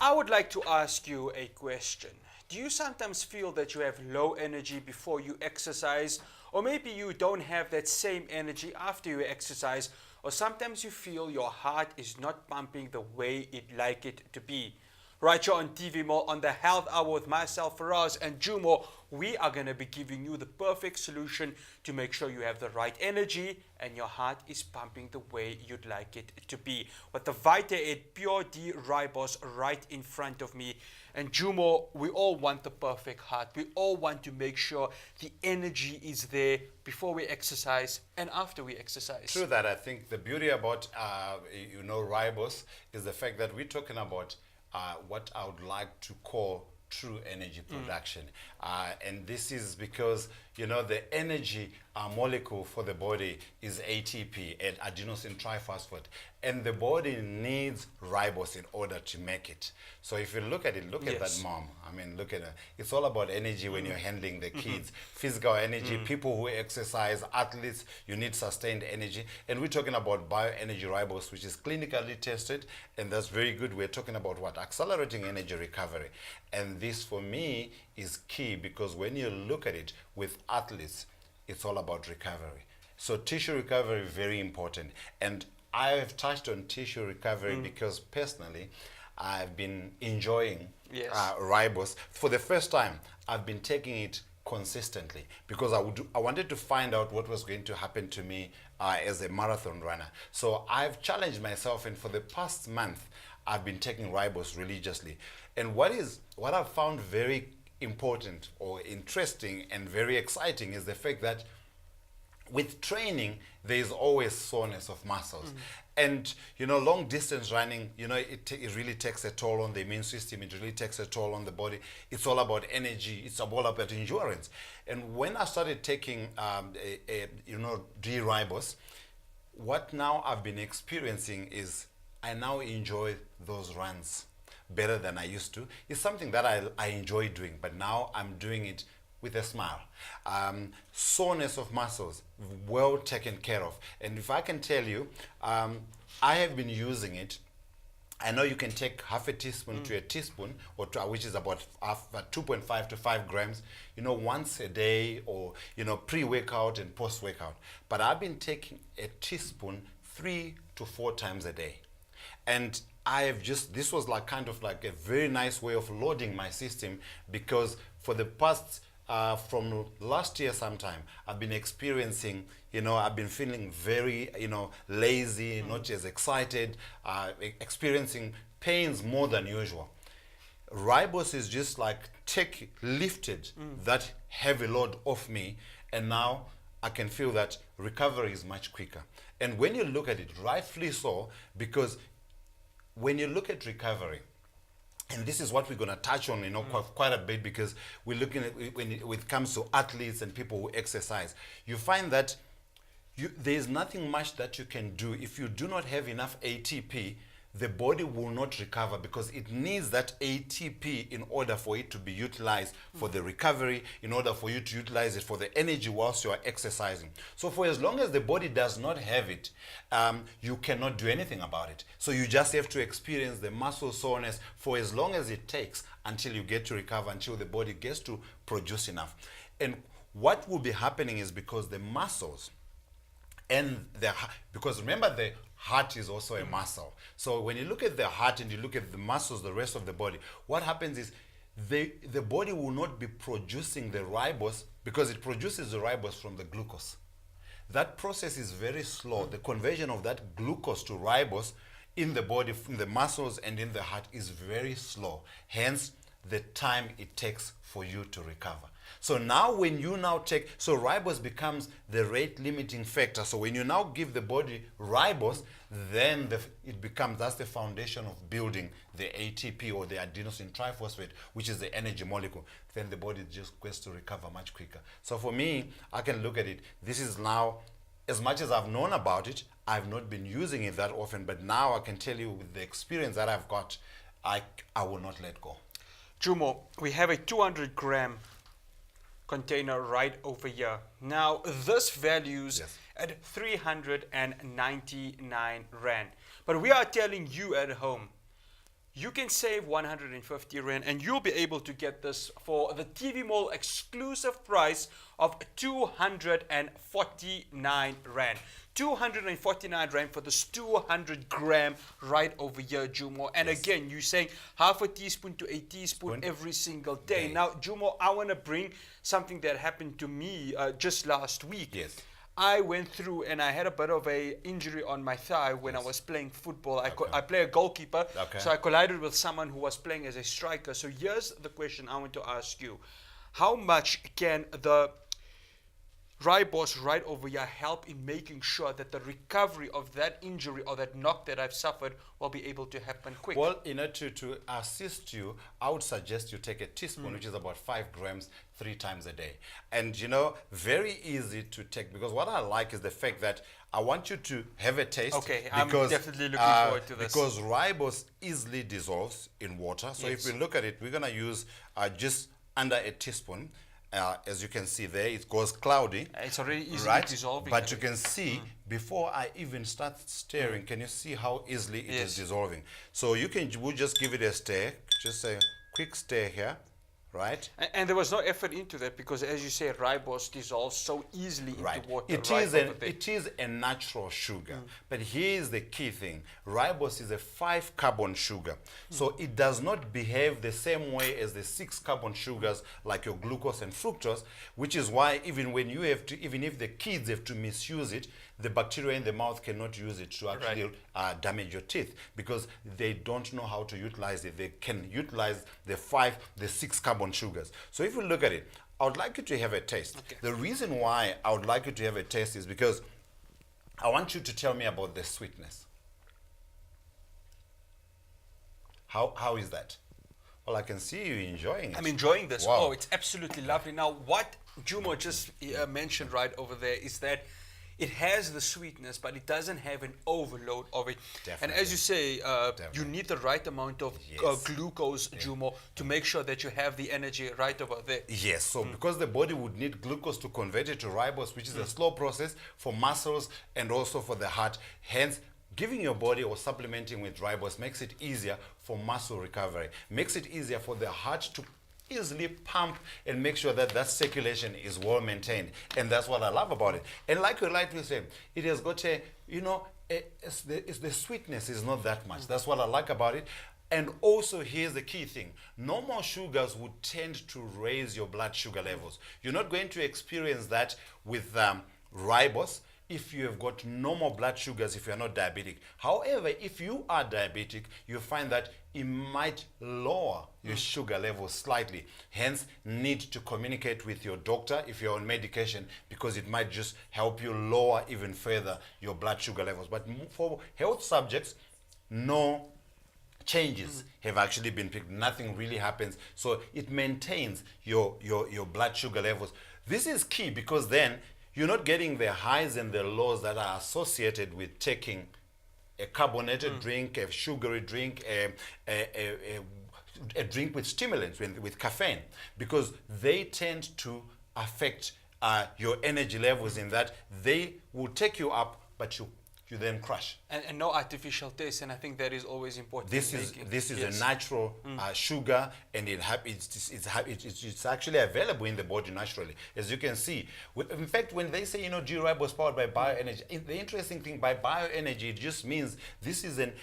I would like to ask you a question. Do you sometimes feel that you have low energy before you exercise? Or maybe you don't have that same energy after you exercise? Or sometimes you feel your heart is not pumping the way you'd like it to be? Right here on TV More on the Health Hour with myself, Faraz and Jumo, we are going to be giving you the perfect solution to make sure you have the right energy and your heart is pumping the way you'd like it to be. With the Vita Aid Pure D-Ribose right in front of me. And Jumo, we all want the perfect heart. We all want to make sure the energy is there before we exercise and after we exercise. True that. I think the beauty about, ribose is the fact that we're talking about what I would like to call true energy production. And this is because, the energy molecule for the body is ATP, and adenosine triphosphate. And the body needs ribose in order to make it. So if you look at it, look at that mom. I mean, look at her. It's all about energy when you're handling the kids. Physical energy, people who exercise, athletes, you need sustained energy. And we're talking about bioenergy ribose, which is clinically tested, and that's very good. We're talking about what? Accelerating energy recovery. And this, for me, is key because when you look at it with athletes, it's all about recovery. So tissue recovery, very important. And I have touched on tissue recovery because personally, I've been enjoying ribose. For the first time, I've been taking it consistently because I wanted to find out what was going to happen to me as a marathon runner. So I've challenged myself, and for the past month, I've been taking ribose religiously. And what I've found very important or interesting and very exciting is the fact that with training, there is always soreness of muscles. And, long distance running, it really takes a toll on the immune system. It really takes a toll on the body. It's all about energy. It's all about endurance. And when I started taking, D-Ribose, what now I've been experiencing is I now enjoy those runs better than I used to. It's something that I enjoy doing, but now I'm doing it with a smile. Soreness of muscles, well taken care of. And if I can tell you, I have been using it. I know you can take half a teaspoon to a teaspoon, which is about 2.5 to 5 grams, once a day, or, pre-workout and post-workout. But I've been taking a teaspoon 3 to 4 times a day. And this was kind of like a very nice way of loading my system, because for the past, from last year sometime, I've been experiencing, I've been feeling very, lazy, not as excited, experiencing pains more than usual. Ribose is just like lifted that heavy load off me, and now I can feel that recovery is much quicker. And when you look at it, rightfully so, because when you look at recovery, and this is what we're going to touch on, quite a bit, because we're looking at when it comes to athletes and people who exercise, you find that there's nothing much that you can do. If you do not have enough ATP, the body will not recover, because it needs that ATP in order for it to be utilized for the recovery, in order for you to utilize it for the energy whilst you are exercising. So for as long as the body does not have it, you cannot do anything about it. So you just have to experience the muscle soreness for as long as it takes until you get to recover, until the body gets to produce enough. And what will be happening is, because the muscles because remember, the heart is also a muscle. So when you look at the heart and you look at the muscles, the rest of the body, what happens is the body will not be producing the ribose, because it produces the ribose from the glucose. That process is very slow. The conversion of that glucose to ribose in the body, in the muscles and in the heart, is very slow. Hence, the time it takes for you to recover. So now when you now so ribose becomes the rate limiting factor. So when you now give the body ribose, then that's the foundation of building the ATP, or the adenosine triphosphate, which is the energy molecule. Then the body just gets to recover much quicker. So for me, I can look at it. This is now, as much as I've known about it, I've not been using it that often, but now I can tell you, with the experience that I've got, I will not let go. Jumo, we have a 200-gram container right over here. Now, this values at 399 Rand. But we are telling you at home, you can save 150 Rand and you'll be able to get this for the TV Mall exclusive price of 249 Rand. 249 Rand for this 200 gram right over here, Jumo. And again, you're saying half a teaspoon to a teaspoon every single day. Now, Jumo, I want to bring something that happened to me just last week. Yes. I went through and I had a bit of a injury on my thigh when I was playing football. I play a goalkeeper, so I collided with someone who was playing as a striker. So here's the question I want to ask you. How much can the Ribose right over here help in making sure that the recovery of that injury or that knock that I've suffered will be able to happen quick? Well, to assist you, I would suggest you take a teaspoon, which is about 5 grams, 3 times a day. And very easy to take, because what I like is the fact that I want you to have a taste. Okay, I'm definitely looking forward to this. Because Ribose easily dissolves in water. So if we look at it, we're going to use just under a teaspoon. As you can see there, it goes cloudy. It's already easily dissolving. But you can see, before I even start stirring, can you see how easily it is dissolving? So we'll just give it a stir, just a quick stir here, right? And there was no effort into that because, as you say, Ribose dissolves so easily into water. It is a natural sugar. But here's the key thing. Ribose is a 5 carbon sugar. So it does not behave the same way as the 6 carbon sugars like your glucose and fructose, which is why even if the kids have to misuse it, the bacteria in the mouth cannot use it to actually damage your teeth because they don't know how to utilize it. They can utilize the 6 carbon sugars. So if you look at it, I would like you to have a taste. Okay. The reason why I would like you to have a taste is because I want you to tell me about the sweetness. How is that? Well, I can see you enjoying it. I'm enjoying this. Wow. Oh, it's absolutely lovely. Now, what Jumo just mentioned right over there is that it has the sweetness, but it doesn't have an overload of it. Definitely. And as you say, you need the right amount of glucose, Jumo, to make sure that you have the energy right over there. Yes, so because the body would need glucose to convert it to ribose, which is a slow process for muscles and also for the heart. Hence, giving your body or supplementing with ribose makes it easier for muscle recovery, makes it easier for the heart to easily pump and make sure that that circulation is well maintained. And that's what I love about it. And like you rightly said, it has got the sweetness is not that much. That's what I like about it. And also, here's the key thing. Normal sugars would tend to raise your blood sugar levels. You're not going to experience that with ribose if you have got normal blood sugars if you're not diabetic. However, if you are diabetic, you find that it might lower your sugar levels slightly. Hence, need to communicate with your doctor if you're on medication, because it might just help you lower even further your blood sugar levels. But for health subjects, no changes have actually been picked. Nothing really happens. So it maintains your blood sugar levels. This is key because then you're not getting the highs and the lows that are associated with taking a carbonated drink, a sugary drink, a drink with stimulants, with caffeine, because they tend to affect your energy levels in that they will take you up, but you then crash. And no artificial taste, and I think that is always important. This is a natural sugar, and it's actually available in the body naturally, as you can see. In fact, when they say D-Ribose powered by bioenergy, the interesting thing by bioenergy, it just means this is a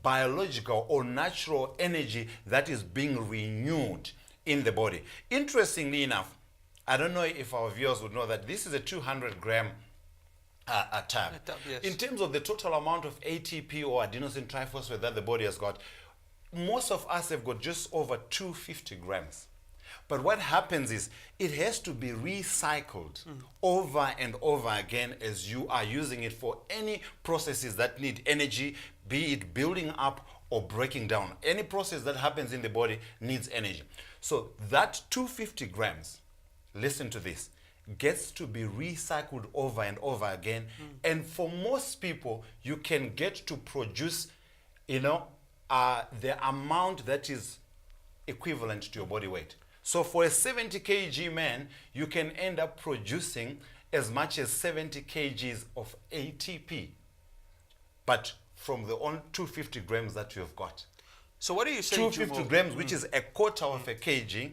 biological or natural energy that is being renewed in the body. Interestingly enough, I don't know if our viewers would know that this is a 200 gram a tab. Yes. In terms of the total amount of ATP or adenosine triphosphate that the body has got, most of us have got just over 250 grams. But what happens is it has to be recycled over and over again as you are using it for any processes that need energy, be it building up or breaking down. Any process that happens in the body needs energy. So that 250 grams, listen to this, gets to be recycled over and over again. And for most people, you can get to produce, the amount that is equivalent to your body weight. So for a 70 kg man, you can end up producing as much as 70 kgs of ATP, but from the 250 grams that you have got. So what are you saying, 250 Jumo? grams, which is a quarter of a kg,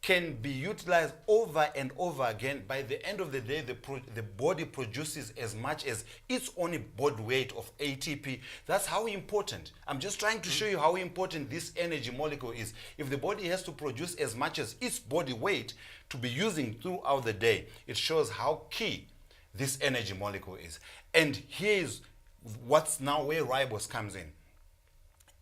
can be utilized over and over again. By the end of the day, the body produces as much as its own body weight of ATP. That's how important. I'm just trying to show you how important this energy molecule is. If the body has to produce as much as its body weight to be using throughout the day, it shows how key this energy molecule is. And here's what's now where ribose comes in.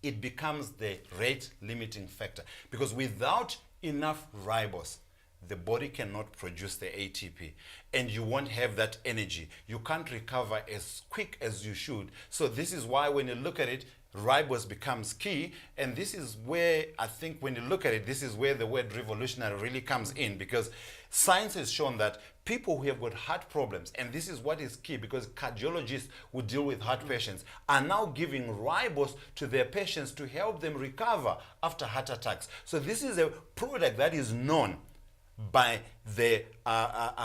It becomes the rate limiting factor, because without enough ribose, the body cannot produce the ATP, and you won't have that energy. You can't recover as quick as you should. So this is why when you look at it, ribose becomes key. And this is where I think when you look at it, this is where the word revolutionary really comes in, because science has shown that people who have got heart problems, and this is what is key, because cardiologists who deal with heart patients are now giving ribose to their patients to help them recover after heart attacks. So this is a product that is known by the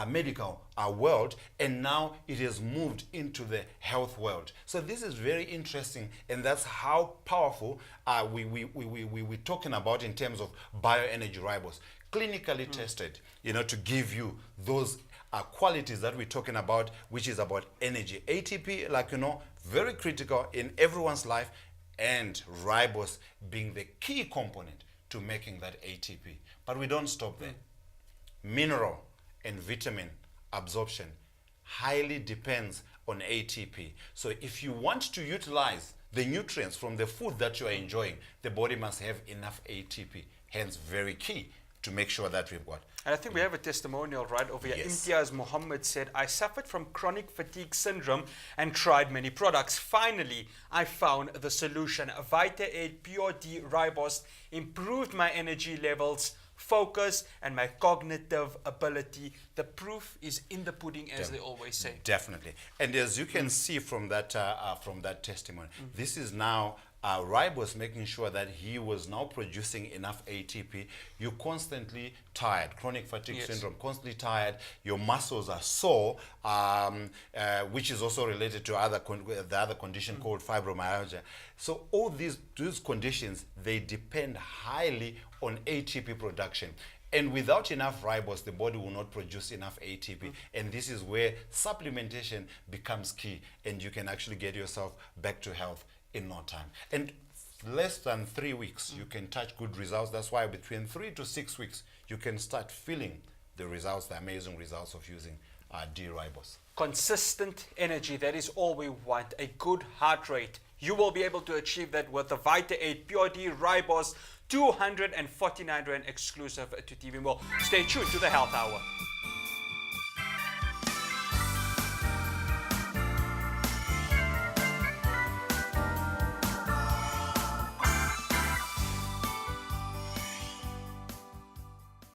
medical world, and now it has moved into the health world. So this is very interesting, and that's how powerful we're talking about in terms of bioenergy ribose. Clinically tested, to give you those qualities that we're talking about, which is about energy. ATP, very critical in everyone's life, and ribose being the key component to making that ATP. But we don't stop there. Mineral and vitamin absorption highly depends on ATP. So if you want to utilize the nutrients from the food that you are enjoying, the body must have enough ATP. Hence, very key to make sure that we've got. And I think we have a testimonial right over here. Yes. Imtiaz Muhammad said, I suffered from chronic fatigue syndrome and tried many products. Finally, I found the solution. Vita Aid Pure D-Ribose improved my energy levels, focus, and my cognitive ability. The proof is in the pudding, as they always say. Definitely. And as you can see from that testimony, this is now ribose making sure that he was now producing enough ATP. You're constantly tired, chronic fatigue syndrome, constantly tired. Your muscles are sore, which is also related to the other condition called fibromyalgia. So all these conditions, they depend highly on ATP production. And without enough ribose, the body will not produce enough ATP. And this is where supplementation becomes key, and you can actually get yourself back to health in no time. And less than 3 weeks, you can touch good results. That's why between 3 to 6 weeks, you can start feeling the results, the amazing results of using D-Ribose. Consistent energy, that is all we want. A good heart rate. You will be able to achieve that with the Vita Aid Pure D-Ribose, 249 Rand exclusive to TV. Well, stay tuned to the Health Hour.